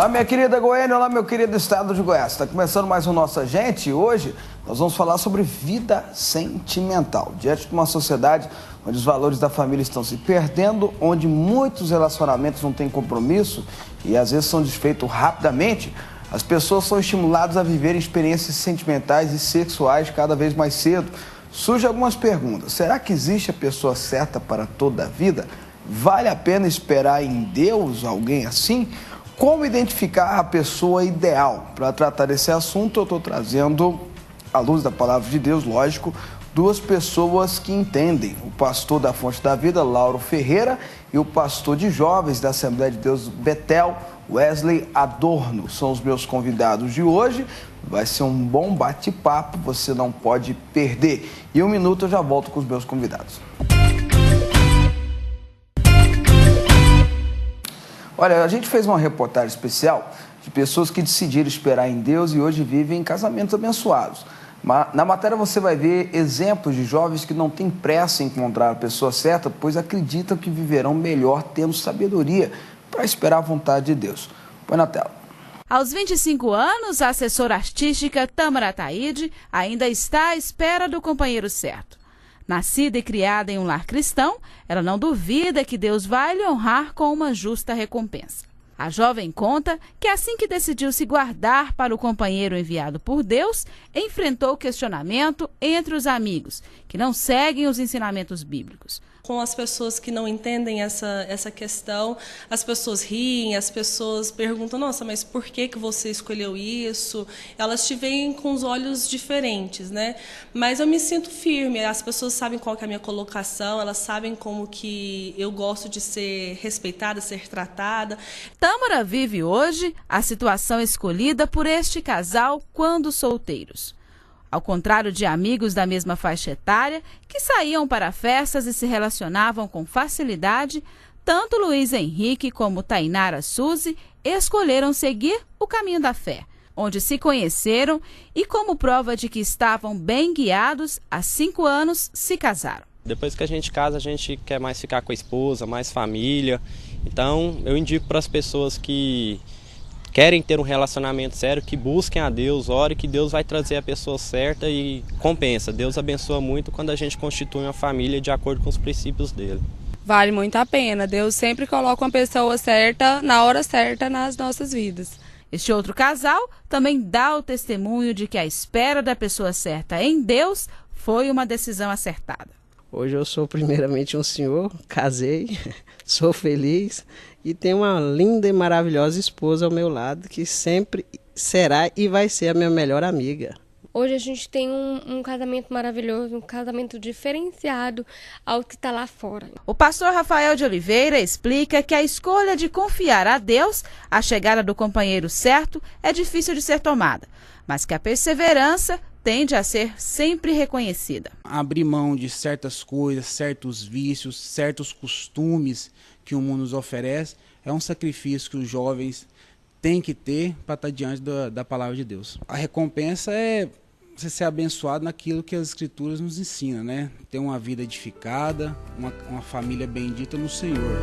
Olá, minha querida Goiânia, olá, meu querido estado de Goiás. Está começando mais um Nossa Gente e hoje nós vamos falar sobre vida sentimental. Diante de uma sociedade onde os valores da família estão se perdendo, onde muitos relacionamentos não têm compromisso e às vezes são desfeitos rapidamente, as pessoas são estimuladas a viver experiências sentimentais e sexuais cada vez mais cedo. Surgem algumas perguntas. Será que existe a pessoa certa para toda a vida? Vale a pena esperar em Deus alguém assim? Como identificar a pessoa ideal? Para tratar desse assunto, eu estou trazendo, à luz da palavra de Deus, lógico, duas pessoas que entendem. O pastor da Fonte da Vida, Lauro Ferreira, e o pastor de jovens da Assembleia de Deus Betel, Wesley Adorno. São os meus convidados de hoje. Vai ser um bom bate-papo, você não pode perder. E um minuto eu já volto com os meus convidados. Olha, a gente fez uma reportagem especial de pessoas que decidiram esperar em Deus e hoje vivem em casamentos abençoados. Na matéria você vai ver exemplos de jovens que não têm pressa em encontrar a pessoa certa, pois acreditam que viverão melhor tendo sabedoria para esperar a vontade de Deus. Põe na tela. Aos 25 anos, a assessora artística Tâmara Ataíde ainda está à espera do companheiro certo. Nascida e criada em um lar cristão, ela não duvida que Deus vai lhe honrar com uma justa recompensa. A jovem conta que assim que decidiu se guardar para o companheiro enviado por Deus, enfrentou o questionamento entre os amigos, que não seguem os ensinamentos bíblicos. Com as pessoas que não entendem essa questão, as pessoas riem, as pessoas perguntam, nossa, mas por que você escolheu isso? Elas te veem com os olhos diferentes, né? Mas eu me sinto firme, as pessoas sabem qual que é a minha colocação, elas sabem como que eu gosto de ser respeitada, ser tratada. Tâmara vive hoje a situação escolhida por este casal quando solteiros. Ao contrário de amigos da mesma faixa etária, que saíam para festas e se relacionavam com facilidade, tanto Luiz Henrique como Tainara Suzy escolheram seguir o caminho da fé, onde se conheceram e, como prova de que estavam bem guiados, há 5 anos se casaram. Depois que a gente casa, a gente quer mais ficar com a esposa, mais família. Então, eu indico para as pessoas que querem ter um relacionamento sério, que busquem a Deus, orem que Deus vai trazer a pessoa certa e compensa. Deus abençoa muito quando a gente constitui uma família de acordo com os princípios dele. Vale muito a pena. Deus sempre coloca uma pessoa certa, na hora certa, nas nossas vidas. Este outro casal também dá o testemunho de que a espera da pessoa certa em Deus foi uma decisão acertada. Hoje eu sou primeiramente um senhor, casei, sou feliz e tenho uma linda e maravilhosa esposa ao meu lado que sempre será e vai ser a minha melhor amiga. Hoje a gente tem um casamento maravilhoso, um casamento diferenciado ao que está lá fora. O pastor Rafael de Oliveira explica que a escolha de confiar a Deus, a chegada do companheiro certo, é difícil de ser tomada, mas que a perseverança tende a ser sempre reconhecida. Abrir mão de certas coisas, certos vícios, certos costumes que o mundo nos oferece é um sacrifício que os jovens têm que ter para estar diante da palavra de Deus. A recompensa é você ser abençoado naquilo que as Escrituras nos ensinam, né? Ter uma vida edificada, uma família bendita no Senhor.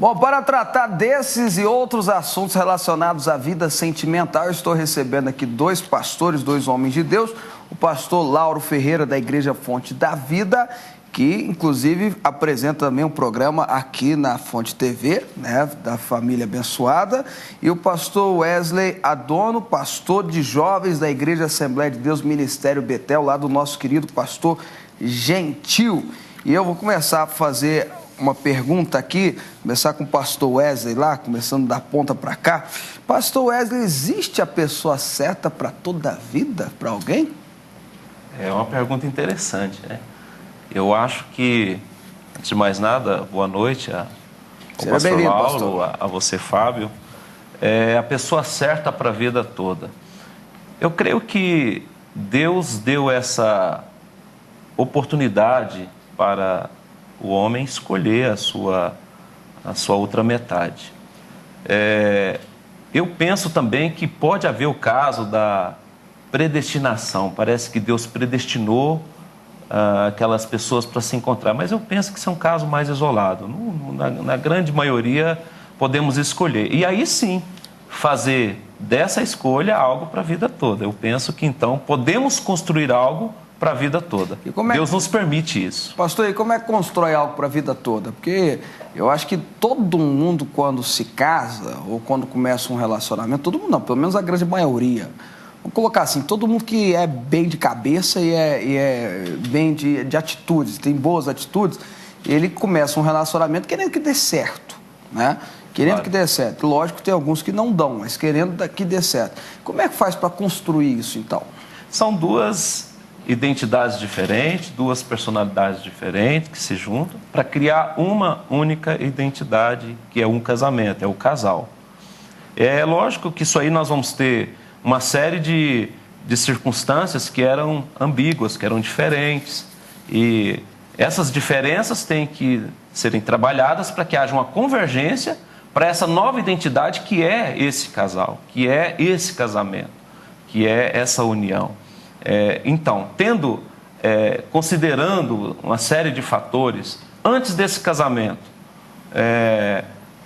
Bom, para tratar desses e outros assuntos relacionados à vida sentimental, eu estou recebendo aqui dois pastores, dois homens de Deus, o pastor Lauro Ferreira, da Igreja Fonte da Vida, que inclusive apresenta também um programa aqui na Fonte TV, né, da Família Abençoada, e o pastor Wesley Adorno, pastor de jovens da Igreja Assembleia de Deus Ministério Betel, lá do nosso querido pastor Gentil. E eu vou começar a fazer uma pergunta aqui, começar com o pastor Wesley lá, começando da ponta para cá. Pastor Wesley, existe a pessoa certa para toda a vida, para alguém? É uma pergunta interessante, né? Eu acho que, antes de mais nada, boa noite ao pastor Lauro, a você, Fábio. É a pessoa certa para a vida toda. Eu creio que Deus deu essa oportunidade para o homem escolher a sua outra metade. Eu penso também que pode haver o caso da predestinação. Parece que Deus predestinou aquelas pessoas para se encontrar, mas eu penso que isso é um caso mais isolado. Na grande maioria, podemos escolher. E aí sim, fazer dessa escolha algo para a vida toda. Eu penso que então podemos construir algo para a vida toda. Deus nos permite isso. Pastor, e como é que constrói algo para a vida toda? Porque eu acho que todo mundo, quando se casa ou quando começa um relacionamento, todo mundo não, pelo menos a grande maioria, vou colocar assim, todo mundo que é bem de cabeça e é bem de atitudes, tem boas atitudes, ele começa um relacionamento querendo que dê certo, né? Querendo que dê certo. Lógico que tem alguns que não dão, mas querendo que dê certo. Como é que faz para construir isso, então? São duas identidades diferentes, duas personalidades diferentes que se juntam para criar uma única identidade, que é um casamento, é o casal. É lógico que isso aí nós vamos ter uma série de circunstâncias que eram ambíguas, que eram diferentes. E essas diferenças têm que serem trabalhadas para que haja uma convergência para essa nova identidade que é esse casal, que é esse casamento, que é essa união. Então, considerando uma série de fatores, antes desse casamento,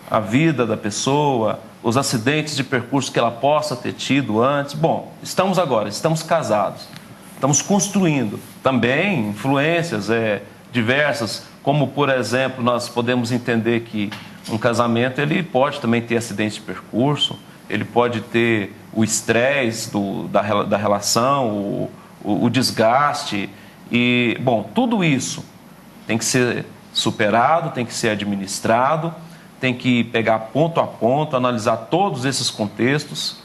a vida da pessoa, os acidentes de percurso que ela possa ter tido antes, estamos casados, estamos construindo também influências diversas, como, por exemplo, nós podemos entender que um casamento ele pode também ter acidentes de percurso, ele pode ter o estresse da relação, o desgaste. E, tudo isso tem que ser superado, tem que ser administrado, tem que pegar ponto a ponto, analisar todos esses contextos,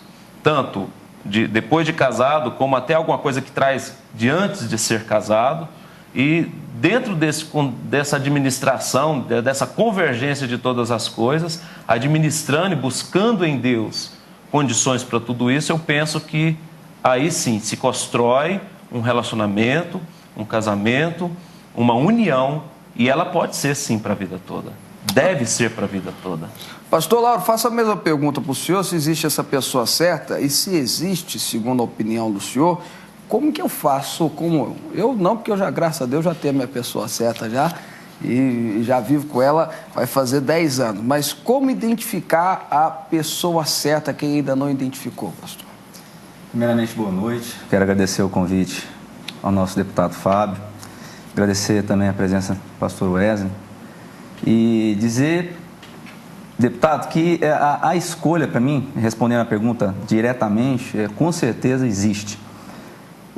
tanto depois de casado, como até alguma coisa que traz de antes de ser casado. E dentro dessa administração, dessa convergência de todas as coisas, administrando e buscando em Deus condições para tudo isso, eu penso que aí sim se constrói um relacionamento, um casamento, uma união, e ela pode ser sim para a vida toda, deve ser para a vida toda. Pastor Lauro, faço a mesma pergunta para o senhor, se existe essa pessoa certa, e se existe, segundo a opinião do senhor, como que eu faço? Eu não, porque eu já, graças a Deus, já tenho a minha pessoa certa já, e já vivo com ela, vai fazer 10 anos. Mas como identificar a pessoa certa, quem ainda não identificou, pastor? Primeiramente, boa noite. Quero agradecer o convite ao nosso deputado Fábio, agradecer também a presença do pastor Wesley e dizer, deputado, que a escolha para mim, respondendo a pergunta diretamente, com certeza existe.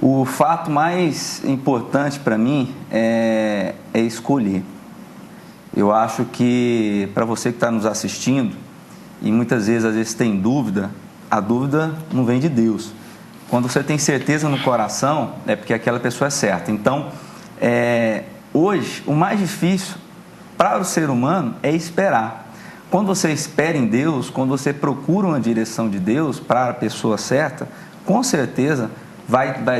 O fato mais importante para mim é escolher. Eu acho que para você que está nos assistindo e muitas vezes, às vezes, tem dúvida, a dúvida não vem de Deus. Quando você tem certeza no coração, é porque aquela pessoa é certa. Então, hoje, o mais difícil para o ser humano é esperar. Quando você espera em Deus, quando você procura uma direção de Deus para a pessoa certa, com certeza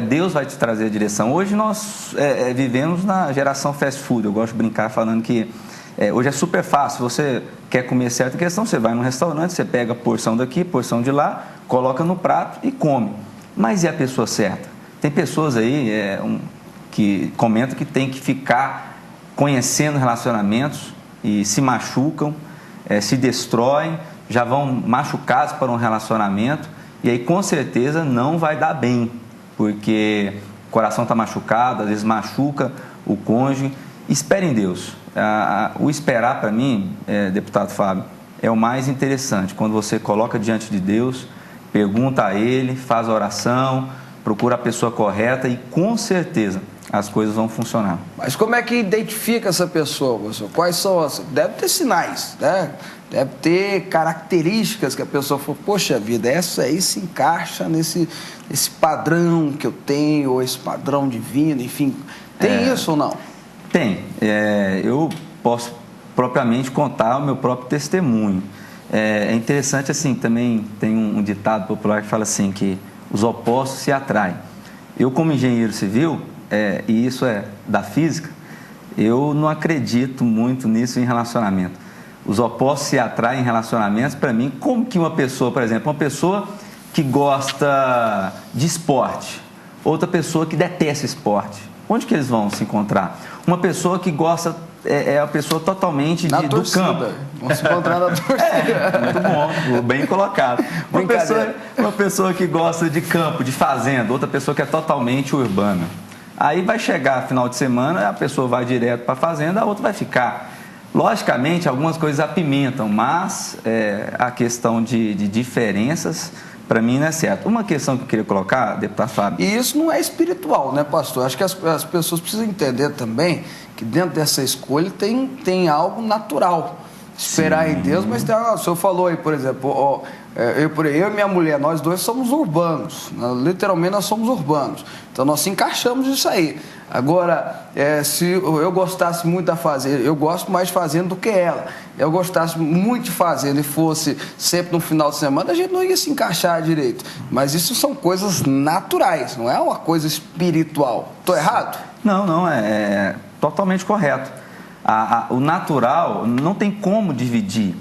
Deus vai te trazer a direção. Hoje nós vivemos na geração fast food. Eu gosto de brincar falando que hoje é super fácil. Você quer comer certa questão, você vai num restaurante, você pega porção daqui, porção de lá, coloca no prato e come. Mas e a pessoa certa? Tem pessoas aí que comentam que tem que ficar conhecendo relacionamentos e se machucam, se destroem, já vão machucados para um relacionamento e aí com certeza não vai dar bem, porque o coração está machucado, às vezes machuca o cônjuge. Espere em Deus. O esperar, para mim, deputado Fábio, é o mais interessante. Quando você coloca diante de Deus, pergunta a Ele, faz a oração, procura a pessoa correta e, com certeza, as coisas vão funcionar. Mas como é que identifica essa pessoa, professor? Quais são as... Deve ter sinais, né? Deve ter características que a pessoa falou, poxa vida, essa aí se encaixa nesse padrão que eu tenho, ou esse padrão divino, enfim. Tem isso ou não? Tem. Eu posso propriamente contar o meu próprio testemunho. É interessante, assim, também tem um ditado popular que fala assim, que os opostos se atraem. Eu, como engenheiro civil, e isso é da física, eu não acredito muito nisso em relacionamento. os opostos se atraem em relacionamentos. Para mim, como que uma pessoa, por exemplo, uma pessoa que gosta de esporte, outra pessoa que detesta esporte, onde que eles vão se encontrar? Uma pessoa que gosta, é a pessoa totalmente do campo. Vão se encontrar na torcida. Muito bom, bem colocado. Uma pessoa que gosta de campo, de fazenda, outra pessoa que é totalmente urbana. Aí vai chegar final de semana, a pessoa vai direto para a fazenda, a outra vai ficar. Logicamente, algumas coisas apimentam, mas a questão de diferenças, para mim, não é certo. Uma questão que eu queria colocar, deputado Fábio... E isso não é espiritual, né, pastor? Acho que as pessoas precisam entender também que dentro dessa escolha tem algo natural. Esperar em Deus, mas o senhor falou aí, por exemplo, eu e minha mulher, nós dois somos urbanos, literalmente nós somos urbanos, então nós se encaixamos nisso aí. Agora, se eu gostasse muito da fazenda, eu gosto mais de fazenda do que ela, eu gostasse muito de fazenda e fosse sempre no final de semana, a gente não ia se encaixar direito, mas isso são coisas naturais, não é uma coisa espiritual. Estou errado? Não, é totalmente correto. O natural, não tem como dividir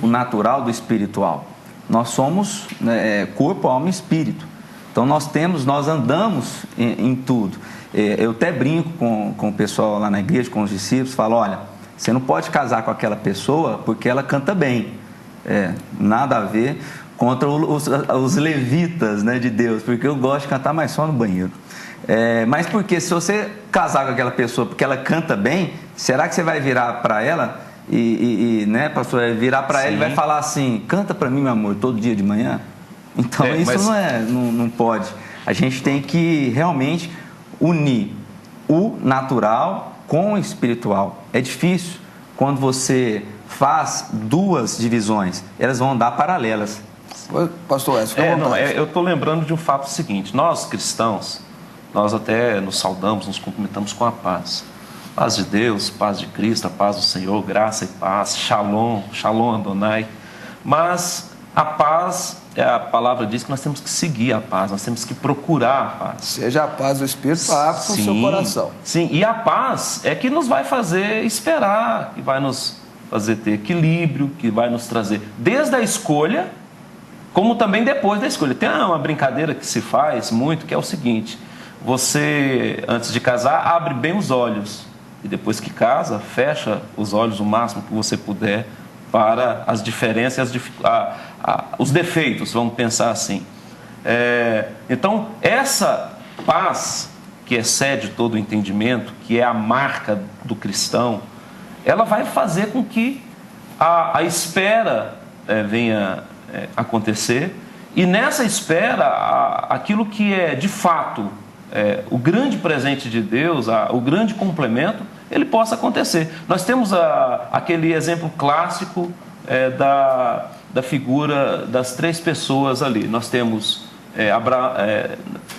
o natural do espiritual. Nós somos corpo, alma e espírito. Então nós andamos em tudo. Eu até brinco com o pessoal lá na igreja, com os discípulos, falo, olha, você não pode casar com aquela pessoa porque ela canta bem. Nada a ver contra os levitas, né, de Deus, porque eu gosto de cantar, mas só no banheiro. Mas porque se você casar com aquela pessoa porque ela canta bem, será que você vai virar para ela né, pastor, virar para ela e vai falar assim, canta para mim, meu amor, todo dia de manhã? Então isso não pode. A gente tem que realmente unir o natural com o espiritual. É difícil quando você faz duas divisões, elas vão andar paralelas. Pastor Wes, eu estou lembrando de um fato seguinte, nós cristãos, nós até nos saudamos, nos cumprimentamos com a paz. Paz de Deus, paz de Cristo, a paz do Senhor, graça e paz, shalom, shalom Adonai. Mas a paz, a palavra diz que nós temos que seguir a paz, nós temos que procurar a paz. Seja a paz do Espírito para o seu coração. Sim, e a paz é que nos vai fazer esperar, que vai nos fazer ter equilíbrio, que vai nos trazer desde a escolha, como também depois da escolha. Tem uma brincadeira que se faz muito, que é o seguinte: você, antes de casar, abre bem os olhos. E depois que casa, fecha os olhos o máximo que você puder para as diferenças, os defeitos, vamos pensar assim. Então, essa paz que excede todo o entendimento, que é a marca do cristão, ela vai fazer com que a espera venha acontecer. E nessa espera, aquilo que é de fato o grande presente de Deus, o grande complemento, ele possa acontecer. Nós temos aquele exemplo clássico da figura das três pessoas ali. Nós temos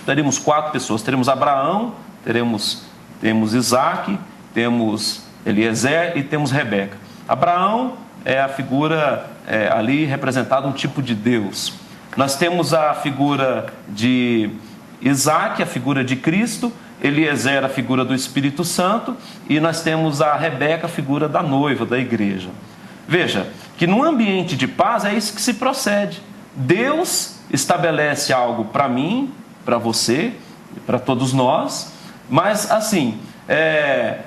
teremos quatro pessoas. Teremos Abraão, temos Isaac, temos Eliezer e temos Rebeca. Abraão é a figura ali representada, um tipo de Deus. Nós temos a figura de Isaac, a figura de Cristo, Eliezer, a figura do Espírito Santo, e nós temos a Rebeca, a figura da noiva, da igreja. Veja, que num ambiente de paz é isso que se procede. Deus estabelece algo para mim, para você, para todos nós, mas assim,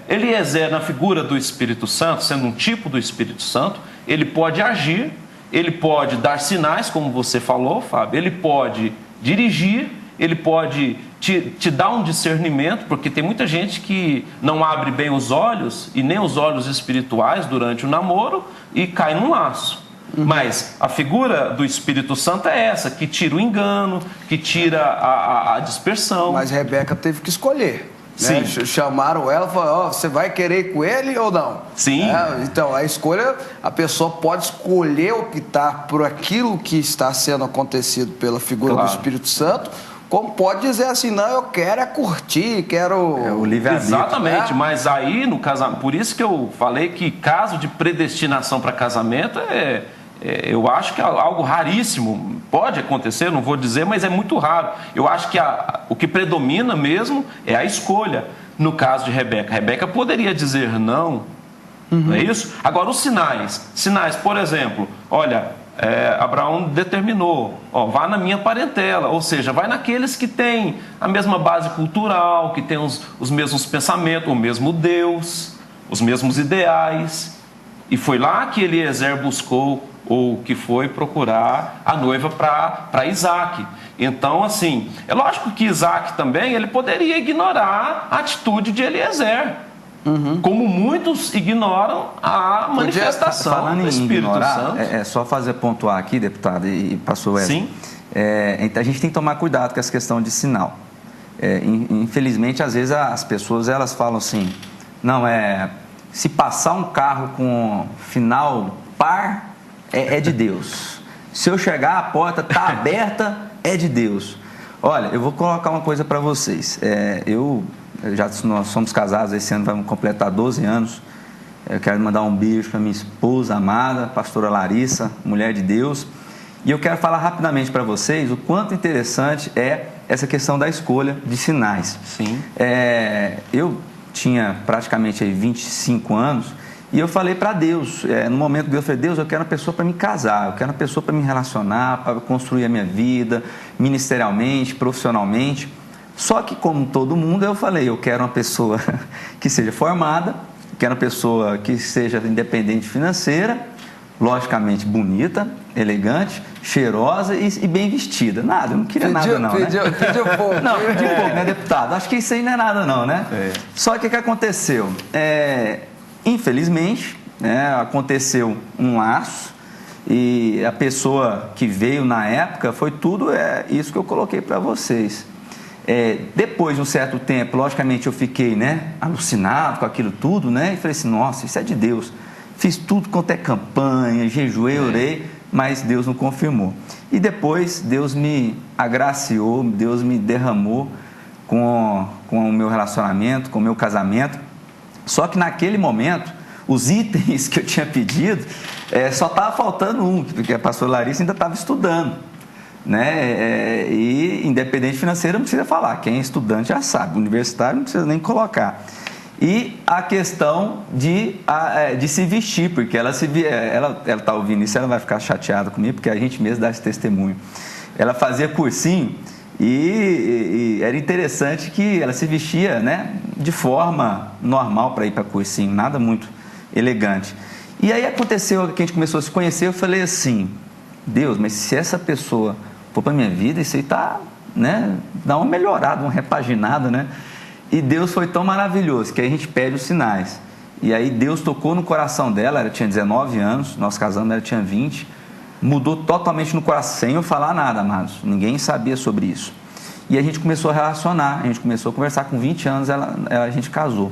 Eliezer, na figura do Espírito Santo, sendo um tipo do Espírito Santo, ele pode agir, ele pode dar sinais, como você falou, Fábio, ele pode dirigir, ele pode te dar um discernimento, porque tem muita gente que não abre bem os olhos, e nem os olhos espirituais durante o namoro, e cai num laço. Mas a figura do Espírito Santo é essa, que tira o engano, que tira a dispersão. Mas Rebeca teve que escolher. Sim. Né? Chamaram ela e falaram, você vai querer ir com ele ou não? Sim. Então, a escolha, a pessoa pode escolher optar por aquilo que está sendo acontecido pela figura do Espírito Santo, como pode dizer assim, não, eu quero curtir, quero... o livre-arbítrio. Exatamente, mas aí no casamento, por isso que eu falei que caso de predestinação para casamento eu acho que é algo raríssimo, pode acontecer, não vou dizer, mas é muito raro. Eu acho que o que predomina mesmo é a escolha. No caso de Rebeca, Rebeca poderia dizer não Não é isso? Agora, os sinais, por exemplo, olha, Abraão determinou, vá na minha parentela, ou seja, vai naqueles que têm a mesma base cultural, que têm os mesmos pensamentos, o mesmo Deus, os mesmos ideais. E foi lá que Eliezer buscou, ou que foi procurar a noiva para Isaac. Então, assim, é lógico que Isaac também, ele poderia ignorar a atitude de Eliezer. Como muitos ignoram a manifestação do Espírito Santo. É só pontuar aqui, deputado e pastor Wesley. Sim. Então a gente tem que tomar cuidado com essa questão de sinal. Infelizmente, às vezes as pessoas elas falam assim, não, se passar um carro com final par, é de Deus. Se eu chegar, a porta está aberta, é de Deus. Olha, eu vou colocar uma coisa para vocês. Nós somos casados, esse ano vamos completar 12 anos. Eu quero mandar um beijo para minha esposa amada, pastora Larissa, mulher de Deus. E eu quero falar rapidamente para vocês o quanto interessante é essa questão da escolha de sinais. Sim. Eu tinha praticamente 25 anos e eu falei para Deus, no momento que Deus falei, Deus, eu quero uma pessoa para me casar, eu quero uma pessoa para me relacionar, para construir a minha vida, ministerialmente, profissionalmente. Só que, como todo mundo, eu falei, eu quero uma pessoa que seja formada, quero uma pessoa que seja independente financeira, logicamente bonita, elegante, cheirosa e bem vestida. Nada, eu não queria nada não, pediu pouco. Não, pediu pouco, né, deputado? Acho que isso aí não é nada não, né? Só que o que aconteceu? Infelizmente, aconteceu um laço e a pessoa que veio na época foi tudo isso que eu coloquei para vocês. Depois de um certo tempo, logicamente eu fiquei, alucinado com aquilo tudo, e falei assim, nossa, isso é de Deus. Fiz tudo quanto é campanha, jejuei, orei, mas Deus não confirmou. E depois Deus me agraciou, Deus me derramou com o meu relacionamento, com o meu casamento. Só que naquele momento, os itens que eu tinha pedido, só estava faltando um, porque a pastora Larissa ainda estava estudando. E independente financeiro não precisa falar, quem é estudante já sabe, universitário não precisa nem colocar. E a questão de se vestir, porque ela está ouvindo isso, ela vai ficar chateada comigo, porque a gente mesmo dá esse testemunho. Ela fazia cursinho e era interessante que ela se vestia de forma normal para ir para cursinho, nada muito elegante. E aí aconteceu que a gente começou a se conhecer, eu falei assim, Deus, mas se essa pessoa for para a minha vida, isso aí está, dá uma melhorada, uma repaginada, E Deus foi tão maravilhoso que a gente pede os sinais. E aí Deus tocou no coração dela, ela tinha 19 anos, nós casamos, ela tinha 20, mudou totalmente no coração, sem eu falar nada, amados, ninguém sabia sobre isso. E a gente começou a relacionar, a gente começou a conversar, com 20 anos a gente casou.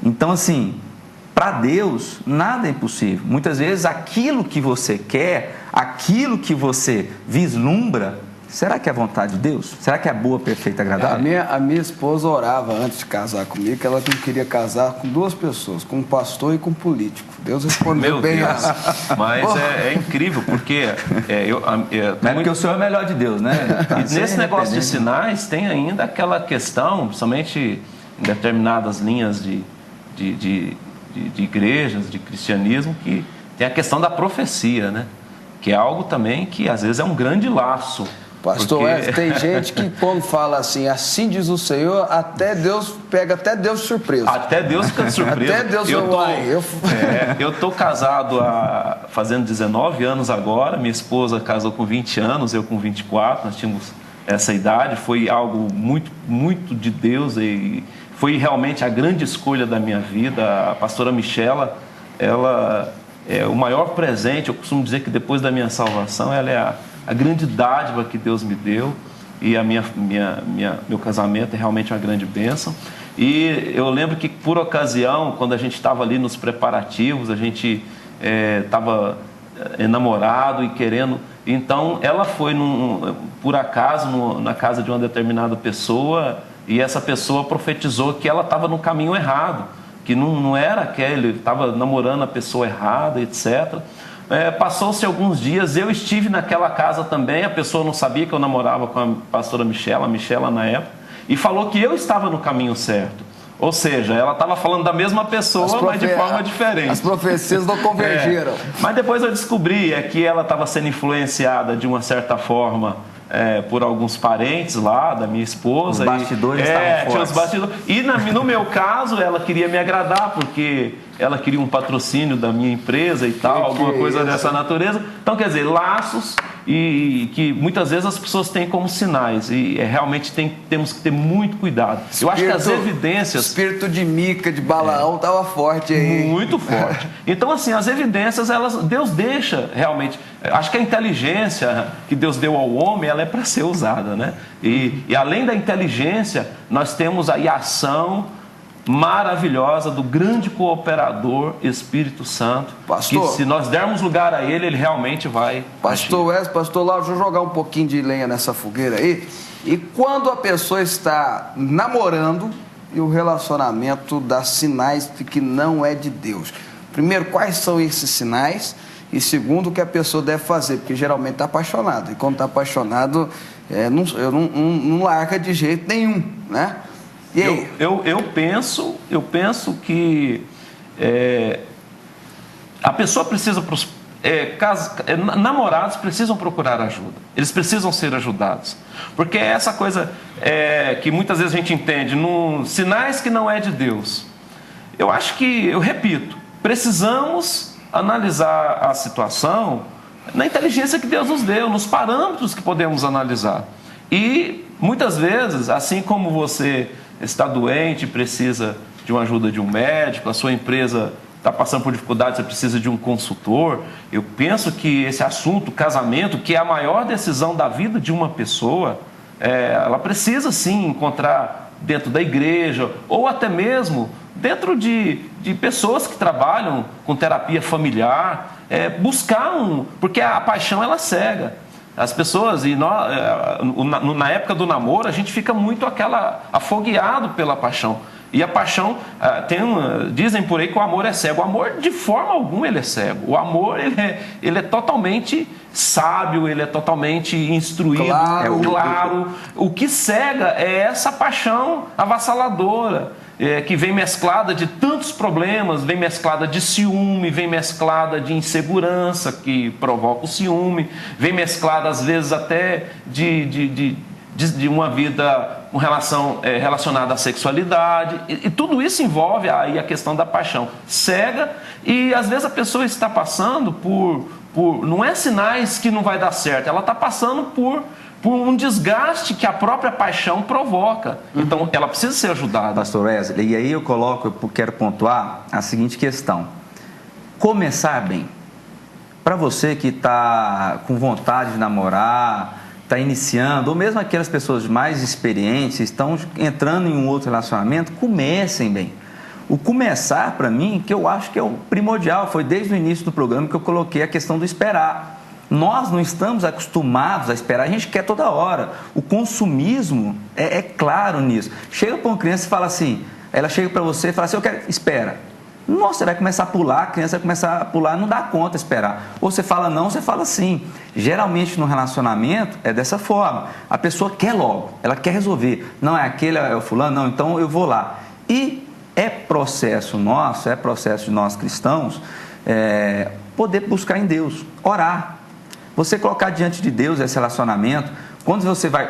Então, assim, para Deus, nada é impossível. Muitas vezes aquilo que você quer, aquilo que você vislumbra, será que é a vontade de Deus? Será que é boa, perfeita, agradável? A minha esposa orava antes de casar comigo, que ela não queria casar com duas pessoas, com um pastor e com um político. Deus respondeu bem essa. Mas é incrível, porque... Não é porque o Senhor é melhor de Deus, né? E nesse negócio de sinais, tem ainda aquela questão, somente em determinadas linhas de igrejas, de cristianismo, que tem a questão da profecia, que é algo também que às vezes é um grande laço. Pastor Wesley, tem gente que quando fala assim diz o Senhor, pega até Deus de surpresa. Até Deus fica de surpresa. Até Deus eu tô casado fazendo 19 anos agora, minha esposa casou com 20 anos, eu com 24, nós tínhamos essa idade, foi algo muito, muito de Deus e foi realmente a grande escolha da minha vida. A pastora Michela, ela é o maior presente, eu costumo dizer que depois da minha salvação, ela é a grande dádiva que Deus me deu, e meu casamento é realmente uma grande bênção. E eu lembro que, por ocasião, quando a gente estava ali nos preparativos, a gente estava namorado e querendo, então ela foi por acaso na casa de uma determinada pessoa, e essa pessoa profetizou que ela estava no caminho errado, que não era aquele, estava namorando a pessoa errada, etc. Passou-se alguns dias, eu estive naquela casa também, a pessoa não sabia que eu namorava com a pastora Michela, na época, e falou que eu estava no caminho certo. Ou seja, ela estava falando da mesma pessoa, mas de forma diferente. As profecias não convergiram. Mas depois eu descobri que ela estava sendo influenciada de uma certa forma por alguns parentes lá da minha esposa. Os bastidores estavam fortes. Os bastidores. E no meu caso, ela queria me agradar, porque ela queria um patrocínio da minha empresa e tal, alguma coisa dessa natureza. Então, quer dizer, laços e que muitas vezes as pessoas têm como sinais. E realmente temos que ter muito cuidado. Eu acho que as evidências... O espírito de Mica, de Balaão, estava forte aí. Muito forte. Então, assim, as evidências, Deus deixa realmente... Acho que a inteligência que Deus deu ao homem, ela é para ser usada, né? E além da inteligência, nós temos aí a ação maravilhosa do grande cooperador Espírito Santo. Pastor, que se nós dermos lugar a ele realmente vai... Pastor Wesley, Pastor Lauro, deixa eu jogar um pouquinho de lenha nessa fogueira aí. E quando a pessoa está namorando e o relacionamento dá sinais de que não é de Deus? Primeiro, quais são esses sinais? E segundo, o que a pessoa deve fazer? Porque geralmente está apaixonado. E quando está apaixonado, não larga de jeito nenhum, né? E aí? Eu penso que a pessoa precisa... namorados precisam procurar ajuda. Eles precisam ser ajudados. Porque é essa coisa que muitas vezes a gente entende, sinais que não é de Deus. Eu repito, precisamos analisar a situação na inteligência que Deus nos deu, nos parâmetros que podemos analisar. E muitas vezes, assim como você está doente e precisa de uma ajuda de um médico, a sua empresa está passando por dificuldades, você precisa de um consultor, eu penso que esse assunto, casamento, que é a maior decisão da vida de uma pessoa, ela precisa sim encontrar dentro da igreja, ou até mesmo dentro de pessoas que trabalham com terapia familiar, buscar porque a paixão ela cega. As pessoas, na época do namoro, a gente fica muito afogueado pela paixão. E a paixão, dizem por aí que o amor é cego. O amor, de forma alguma, ele é cego. O amor, ele é totalmente sábio, ele é totalmente instruído, claro. O que cega é essa paixão avassaladora, que vem mesclada de tantos problemas, vem mesclada de ciúme, vem mesclada de insegurança, que provoca o ciúme, vem mesclada, às vezes, até de uma vida relacionada à sexualidade, e tudo isso envolve aí a questão da paixão cega, e às vezes a pessoa está passando por não é sinais que não vai dar certo, ela está passando por um desgaste que a própria paixão provoca. Então ela precisa ser ajudada. Pastor Wesley, e aí eu quero pontuar a seguinte questão: começar bem. Para você que está com vontade de namorar, está iniciando, ou mesmo aquelas pessoas mais experientes, estão entrando em um outro relacionamento, comecem bem. O começar, para mim, que eu acho que é o primordial, foi desde o início do programa que eu coloquei a questão do esperar. Nós não estamos acostumados a esperar, a gente quer toda hora. O consumismo é claro nisso. Chega para uma criança e fala assim, ela chega para você e fala assim, espera. Nossa, você vai começar a pular, a criança vai começar a pular, não dá conta esperar. Ou você fala não, você fala sim. Geralmente no relacionamento é dessa forma. A pessoa quer logo, ela quer resolver. Não é aquele, é o fulano, não, então eu vou lá. E é processo de nós cristãos, poder buscar em Deus, orar. Você colocar diante de Deus esse relacionamento. Quando você vai...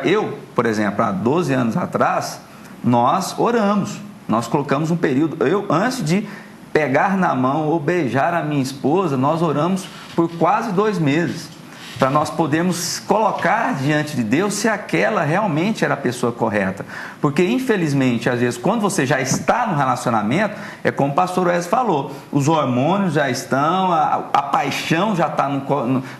por exemplo, há 12 anos atrás, nós oramos. Nós colocamos um período... antes de pegar na mão ou beijar a minha esposa, nós oramos por quase 2 meses. Para nós podermos colocar diante de Deus se aquela realmente era a pessoa correta. Porque, infelizmente, às vezes, quando você já está no relacionamento, é como o pastor Wesley falou, os hormônios já estão, a paixão já está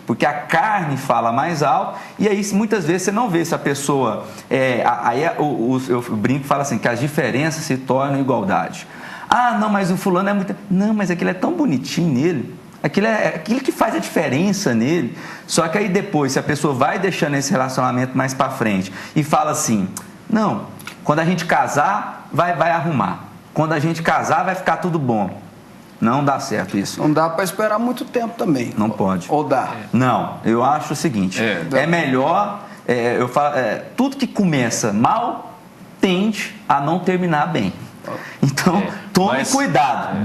porque a carne fala mais alto, e aí muitas vezes você não vê se a pessoa... eu brinco e falo assim, que as diferenças se tornam igualdade. Ah, não, mas o fulano é muito... Não, mas aquilo é tão bonitinho nele. Aquilo é aquilo que faz a diferença nele. Só que aí depois, se a pessoa vai deixando esse relacionamento mais para frente e fala assim, não, quando a gente casar, vai arrumar. Quando a gente casar, vai ficar tudo bom. Não dá certo isso. Não dá para esperar muito tempo também. Não pode. Ou dá? Não, eu acho o seguinte, é melhor, tudo que começa mal, tende a não terminar bem. Então, tome cuidado.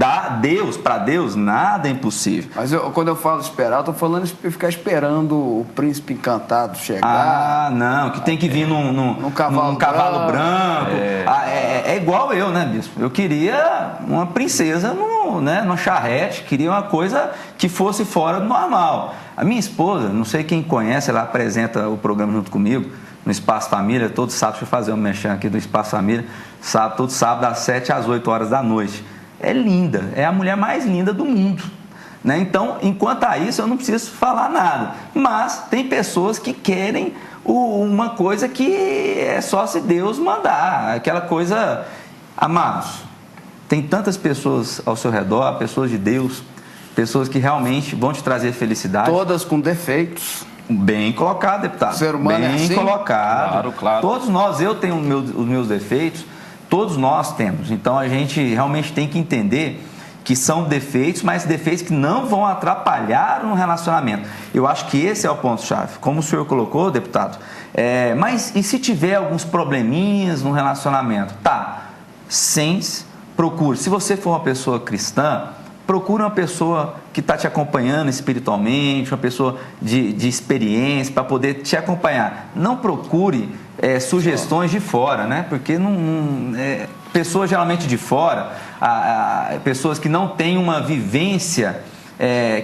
Para Deus, nada é impossível. Mas quando eu falo esperar, eu estou falando de ficar esperando o príncipe encantado chegar. Não, que tem que vir num cavalo branco. É igual eu, né, bispo? Eu queria uma princesa numa charrete, queria uma coisa que fosse fora do normal. A minha esposa, não sei quem conhece, ela apresenta o programa junto comigo, no Espaço Família, todo sábado, deixa eu fazer um merchan aqui do Espaço Família, todo sábado das 7 às 8 horas da noite. É linda, é a mulher mais linda do mundo, né? Então, enquanto a isso, eu não preciso falar nada. Mas tem pessoas que querem uma coisa que é só se Deus mandar, aquela coisa... Amados, tem tantas pessoas ao seu redor, pessoas de Deus, pessoas que realmente vão te trazer felicidade. Todas com defeitos. Bem colocado, deputado. O ser humano bem é assim? Colocado. Claro. Todos nós, eu tenho os meus defeitos, todos nós temos. Então a gente realmente tem que entender que são defeitos, mas defeitos que não vão atrapalhar um relacionamento. Eu acho que esse é o ponto-chave. Como o senhor colocou, deputado, mas e se tiver alguns probleminhas no relacionamento? Procure. Se você for uma pessoa cristã, procure uma pessoa que está te acompanhando espiritualmente, uma pessoa de experiência para poder te acompanhar. Não procure sugestões de fora, né? Porque pessoas geralmente de fora, pessoas que não têm uma vivência,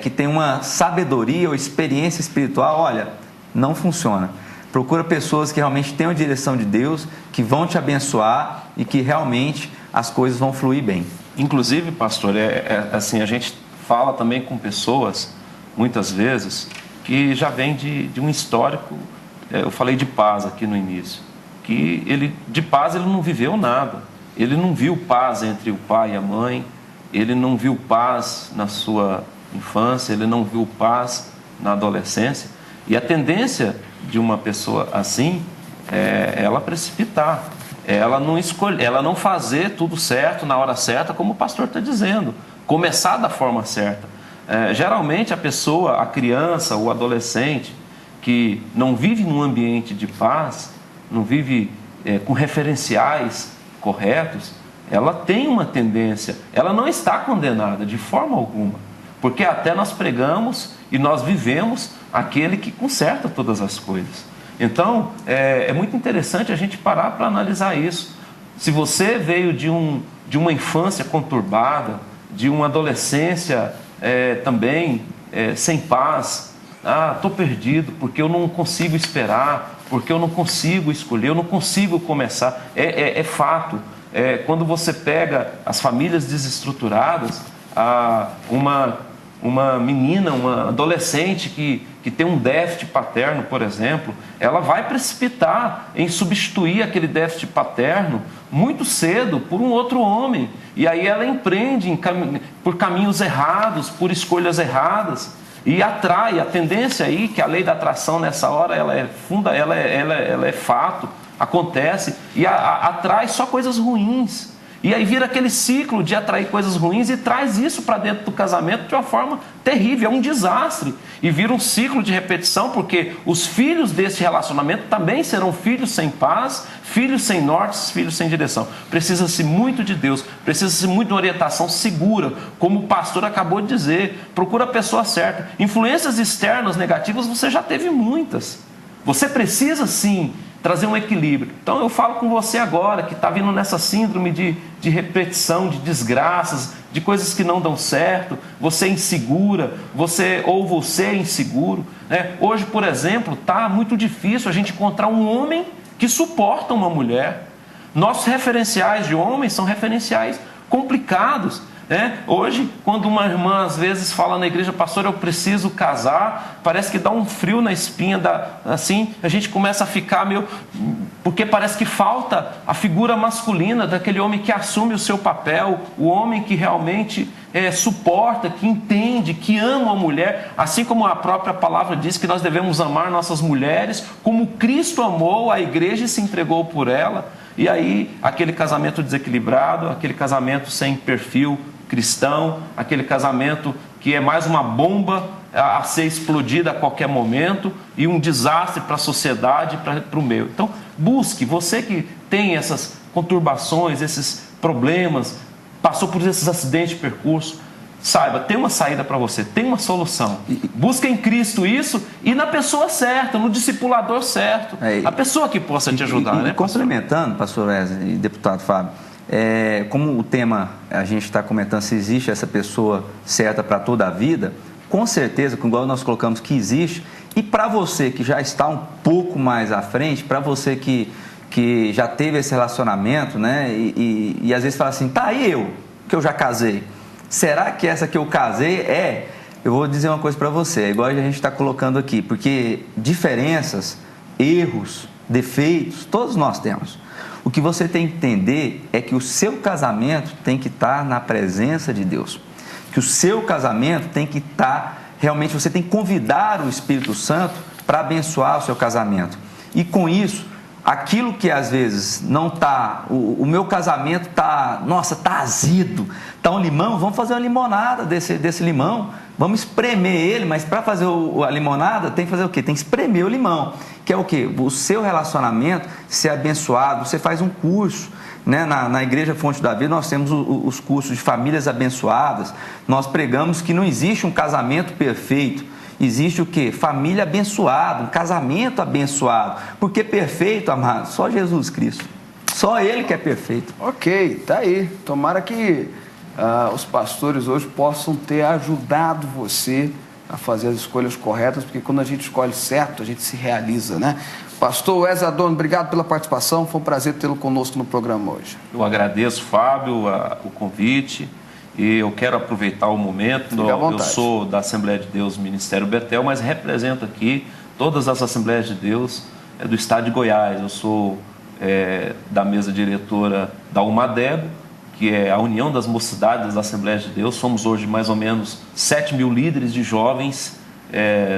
que têm uma sabedoria ou experiência espiritual, olha, não funciona. Procura pessoas que realmente tenham a direção de Deus, que vão te abençoar e que realmente as coisas vão fluir bem. Inclusive, pastor, assim, a gente fala também com pessoas, muitas vezes, que já vem de um histórico, eu falei de paz aqui no início, que de paz ele não viveu nada, ele não viu paz entre o pai e a mãe, ele não viu paz na sua infância, ele não viu paz na adolescência, e a tendência de uma pessoa assim é ela precipitar, ela não fazer tudo certo na hora certa, como o pastor está dizendo, começar da forma certa. Geralmente a criança, o adolescente que não vive num ambiente de paz, não vive com referenciais corretos, ela tem uma tendência, ela não está condenada de forma alguma, porque até nós pregamos e nós vivemos aquele que conserta todas as coisas. Então, é muito interessante a gente parar para analisar isso. Se você veio de uma infância conturbada, de uma adolescência também sem paz, estou perdido porque eu não consigo esperar, porque eu não consigo escolher, eu não consigo começar. É fato. Quando você pega as famílias desestruturadas, uma menina, uma adolescente que tem um déficit paterno, por exemplo, ela vai precipitar em substituir aquele déficit paterno muito cedo por um outro homem. E aí ela empreende por caminhos errados, por escolhas erradas, e atrai. A tendência aí, que a lei da atração nessa hora, ela é fato, acontece, e atrai só coisas ruins. E aí vira aquele ciclo de atrair coisas ruins e traz isso para dentro do casamento de uma forma terrível, é um desastre. E vira um ciclo de repetição, porque os filhos desse relacionamento também serão filhos sem paz, filhos sem norte, filhos sem direção. Precisa-se muito de Deus, precisa-se muito de orientação segura, como o pastor acabou de dizer, procura a pessoa certa. Influências externas negativas você já teve muitas. Você precisa sim trazer um equilíbrio. Então eu falo com você agora, que está vindo nessa síndrome de repetição, de desgraças, de coisas que não dão certo, você é insegura, você é inseguro. Hoje, por exemplo, está muito difícil a gente encontrar um homem que suporta uma mulher. Nossos referenciais de homens são referenciais complicados. Hoje, quando uma irmã às vezes fala na igreja, pastor, eu preciso casar, parece que dá um frio na espinha, assim, a gente começa a ficar meio... porque parece que falta a figura masculina daquele homem que assume o seu papel, o homem que realmente suporta, que entende, que ama a mulher, assim como a própria palavra diz que nós devemos amar nossas mulheres, como Cristo amou a igreja e se entregou por ela. E aí, aquele casamento desequilibrado, aquele casamento sem perfil cristão, aquele casamento que é mais uma bomba a ser explodida a qualquer momento e um desastre para a sociedade, para o meio. Então, busque, você que tem essas conturbações, esses problemas, passou por esses acidentes de percurso, saiba, tem uma saída para você, tem uma solução. Busca em Cristo isso e na pessoa certa, no discipulador certo, a pessoa que possa te ajudar. Né, complementando, pastor Wesley e deputado Fábio, como o tema a gente está comentando se existe essa pessoa certa para toda a vida, com certeza, igual nós colocamos que existe, e para você que já está um pouco mais à frente, para você que já teve esse relacionamento, né, e às vezes fala assim, tá aí que eu já casei, será que essa que eu casei eu vou dizer uma coisa para você, igual a gente está colocando aqui, porque diferenças, erros, defeitos, todos nós temos. O que você tem que entender é que o seu casamento tem que estar na presença de Deus, que o seu casamento tem que estar, realmente você tem que convidar o Espírito Santo para abençoar o seu casamento, e com isso, aquilo que às vezes não está, o meu casamento está, tá azido, está um limão, vamos fazer uma limonada desse limão, vamos espremer ele, mas para fazer a limonada tem que fazer o quê? Tem que espremer o limão, que é o quê? O seu relacionamento ser abençoado, você faz um curso, né? Na Igreja Fonte da Vida nós temos os cursos de famílias abençoadas, nós pregamos que não existe um casamento perfeito, existe o quê? Família abençoada, um casamento abençoado. Porque perfeito, amado, só Jesus Cristo. Só Ele que é perfeito. Ok, tá aí. Tomara que os pastores hoje possam ter ajudado você a fazer as escolhas corretas, porque quando a gente escolhe certo, a gente se realiza, né? Pastor Wesley Adorno, obrigado pela participação. Foi um prazer tê-lo conosco no programa hoje. Eu agradeço, Fábio, o convite. E eu quero aproveitar o momento, eu sou da Assembleia de Deus Ministério Betel, mas represento aqui todas as Assembleias de Deus do estado de Goiás. Eu sou da mesa diretora da UMADEB, que é a União das Mocidades das Assembleias de Deus. Somos hoje mais ou menos 7 mil líderes de jovens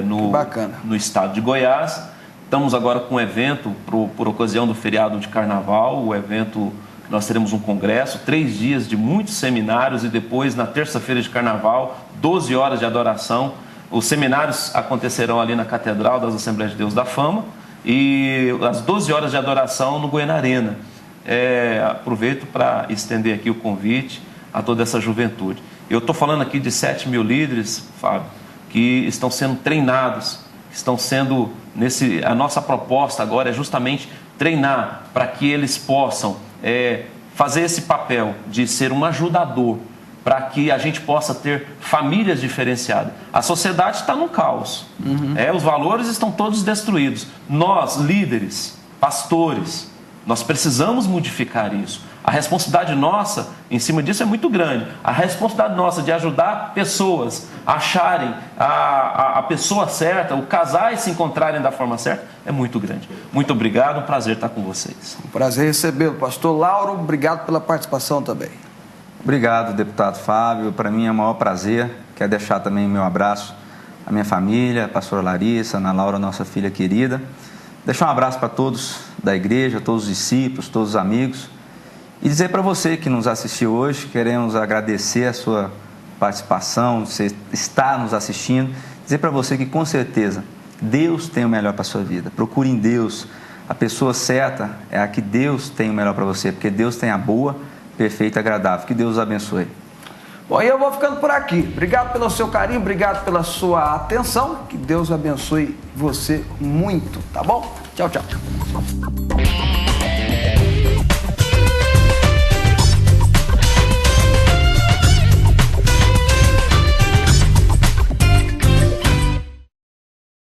no estado de Goiás. Estamos agora com um evento por ocasião do feriado de Carnaval, o evento... Nós teremos um congresso, 3 dias de muitos seminários e depois, na terça-feira de Carnaval, 12 horas de adoração. Os seminários acontecerão ali na Catedral das Assembleias de Deus da Fama e as 12 horas de adoração no Goiânia Arena. Aproveito para estender aqui o convite a toda essa juventude. Eu estou falando aqui de 7 mil líderes, Fábio, que estão sendo treinados, estão sendo... A nossa proposta agora é justamente treinar para que eles possam... fazer esse papel de ser um ajudador para que a gente possa ter famílias diferenciadas. A sociedade está no caos, os valores estão todos destruídos. Nós, líderes, pastores, nós precisamos modificar isso. A responsabilidade nossa em cima disso é muito grande. A responsabilidade nossa de ajudar pessoas a acharem a pessoa certa, os casais se encontrarem da forma certa, é muito grande. Muito obrigado, um prazer estar com vocês. Um prazer recebê-lo. Pastor Lauro, obrigado pela participação também. Obrigado, deputado Fábio. Para mim é o maior prazer. Quero deixar também o meu abraço à minha família, a pastora Larissa, Ana Laura, nossa filha querida. Deixar um abraço para todos da igreja, todos os discípulos, todos os amigos. E dizer para você que nos assistiu hoje, queremos agradecer a sua participação, você está nos assistindo. Dizer para você que com certeza Deus tem o melhor para a sua vida. Procure em Deus. A pessoa certa é a que Deus tem o melhor para você, porque Deus tem a boa, perfeita e agradável. Que Deus os abençoe. Bom, e eu vou ficando por aqui. Obrigado pelo seu carinho, obrigado pela sua atenção. Que Deus abençoe você muito, tá bom? Tchau, tchau.